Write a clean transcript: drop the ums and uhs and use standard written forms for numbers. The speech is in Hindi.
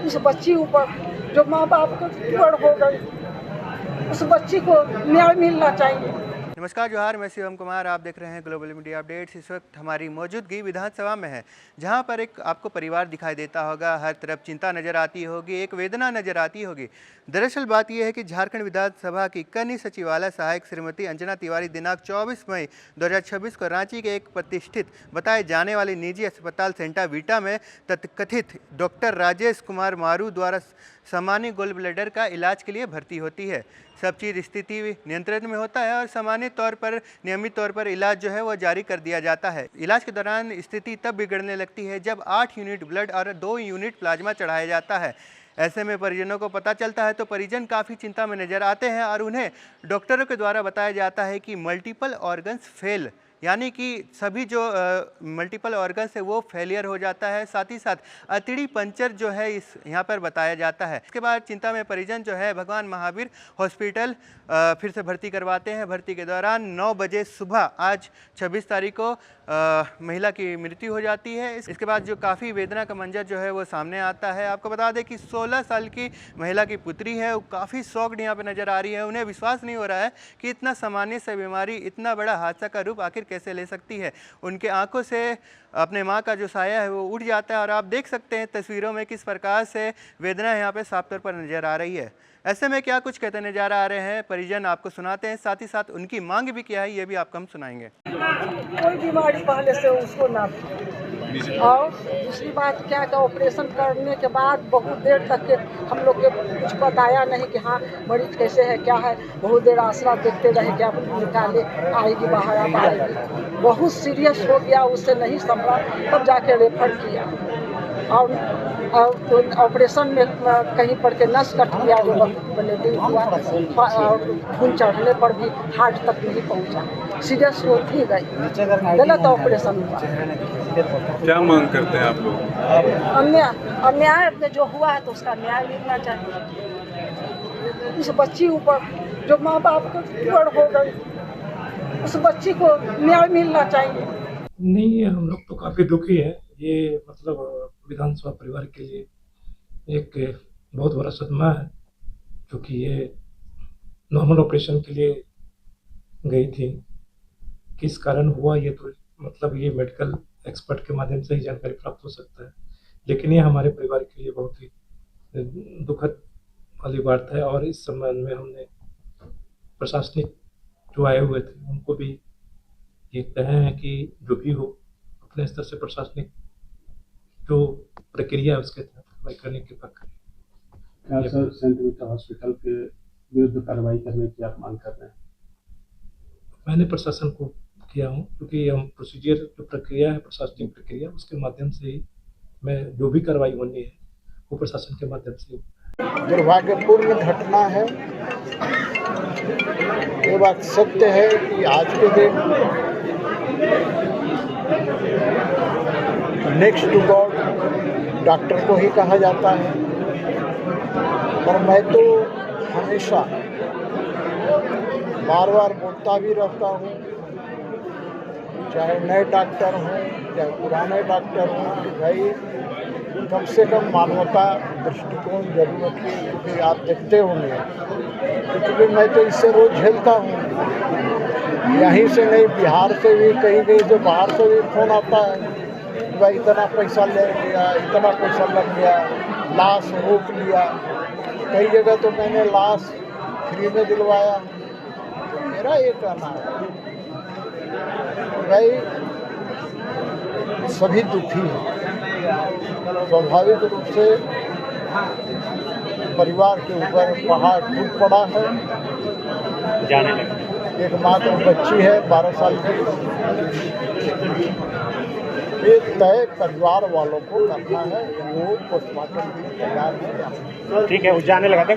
उस बच्ची ऊपर जो माँ बाप को ऊपर हो गई, उस बच्ची को न्याय मिलना चाहिए। नमस्कार, जोहार। मैं शिवम कुमार, आप देख रहे हैं ग्लोबल मीडिया अपडेट्स। इस वक्त हमारी मौजूदगी विधानसभा में है, जहां पर एक आपको परिवार दिखाई देता होगा। हर तरफ चिंता नजर आती होगी, एक वेदना नजर आती होगी। दरअसल बात यह है कि झारखंड विधानसभा की कनीय सचिवालय सहायक श्रीमती अंजना तिवारी दिनांक 24 मई 2026 को रांची के एक प्रतिष्ठित बताए जाने वाले निजी अस्पताल सेंटा वीटा में तथाकथित डॉक्टर राजेश कुमार मारू द्वारा सामान्य गोल ब्लैडर का इलाज के लिए भर्ती होती है। सब चीज़ स्थिति नियंत्रण में होता है और सामान्य तौर पर नियमित तौर पर इलाज जो है वो जारी कर दिया जाता है। इलाज के दौरान स्थिति तब बिगड़ने लगती है जब 8 यूनिट ब्लड और 2 यूनिट प्लाज्मा चढ़ाया जाता है। ऐसे में परिजनों को पता चलता है तो परिजन काफ़ी चिंता में नजर आते हैं और उन्हें डॉक्टरों के द्वारा बताया जाता है कि मल्टीपल ऑर्गन्स फेल, यानी कि सभी जो मल्टीपल ऑर्गन्स है वो फेलियर हो जाता है। साथ ही साथ अतड़ी पंचर जो है इस यहाँ पर बताया जाता है। इसके बाद चिंता में परिजन जो है भगवान महावीर हॉस्पिटल फिर से भर्ती करवाते हैं। भर्ती के दौरान 9 बजे सुबह आज 26 तारीख को महिला की मृत्यु हो जाती है। इसके बाद जो काफ़ी वेदना का मंजर जो है वो सामने आता है। आपको बता दें कि 16 साल की महिला की पुत्री है, वो काफ़ी शॉक्ड यहाँ पे नज़र आ रही है। उन्हें विश्वास नहीं हो रहा है कि इतना सामान्य सा बीमारी इतना बड़ा हादसा का रूप आखिर कैसे ले सकती है। उनके आंखों से अपने माँ का जो साया है वो उड़ जाता है और आप देख सकते हैं तस्वीरों में किस प्रकार से वेदना यहाँ पे साफ तौर पर नज़र आ रही है। ऐसे में क्या कुछ कहते नजर आ रहे हैं परिजन आपको सुनाते हैं, साथ ही साथ उनकी मांग भी क्या है ये भी आपको हम सुनाएंगे। कोई बीमारी पहले से उसको ना थी। और दूसरी बात क्या कि ऑपरेशन करने के बाद बहुत देर तक के हम लोग के कुछ बताया नहीं कि हाँ मरीज कैसे है क्या है। बहुत देर आसरा देखते रहे कि आप निकाले आएगी बाहर, आप आएगी। बहुत सीरियस हो गया, उससे नहीं संभला, तब जाके रेफर किया। और ऑपरेशन में कहीं पर के नस कट गया, ब्लीडिंग हुआ और खून चढ़ने पर भी हार्ट तक नहीं पहुंचा, सीरियस हो ही गई, गलत ऑपरेशन हुआ। क्या मांग करते हैं आप लोग? अन्याय जो हुआ है तो उसका न्याय मिलना चाहिए। उस बच्ची ऊपर जो माँ बाप को ऊपर हो गई, उस बच्ची को न्याय मिलना चाहिए। नहीं, हम लोग तो काफ़ी दुखी है। ये मतलब विधानसभा परिवार के लिए एक बहुत बड़ा सदमा है, क्योंकि ये नॉर्मल ऑपरेशन के लिए गई थी। किस कारण हुआ ये तो मतलब ये मेडिकल एक्सपर्ट के माध्यम से ही जानकारी प्राप्त हो सकता है, लेकिन ये हमारे परिवार के लिए बहुत ही दुखद वाली बात है। और इस संबंध में हमने प्रशासनिक जो आए हुए थे उनको भी ये कहे हैं कि जो भी हो अपने स्तर से प्रशासनिक जो प्रक्रिया है उसके तहत कार्रवाई करने की बात करें। क्या सर सेंट वीटा हॉस्पिटल के विरुद्ध कार्रवाई करने की आप मांग कर रहे हैं? मैंने प्रशासन को किया हूँ, क्योंकि हम प्रोसीजर जो प्रक्रिया है प्रशासनिक प्रक्रिया उसके माध्यम से ही मैं जो भी कार्रवाई होनी है वो प्रशासन के माध्यम से। दुर्भाग्यपूर्ण घटना है। ये बात सत्य है कि आज के दिन नेक्स्ट टू गॉड डॉक्टर को ही कहा जाता है, और मैं तो हमेशा बार बार बोलता भी रहता हूँ, चाहे नए डॉक्टर हों चाहे पुराने डॉक्टर हों, कि भाई कम से कम मानवता दृष्टिकोण जरूर रखिए। क्योंकि आप देखते होंगे, क्योंकि मैं तो इससे रोज झेलता हूँ। यहीं से नहीं, बिहार से भी, कहीं कहीं से बाहर से भी फोन आता है, भाई इतना पैसा ले लिया, इतना पैसा लग गया, लाश रोक लिया। कई जगह तो मैंने लाश फ्री में दिलवाया। तो मेरा ये कहना है भाई सभी दुखी हैं। स्वाभाविक रूप से परिवार के ऊपर पहाड़ टूट पड़ा है। जाने लगे एक मात्र बच्ची है 12 साल की। ये तय परिवार वालों को करना है, वो पोस्टमार्टम के लिए तैयार है। ठीक है, वो जाने लगा था।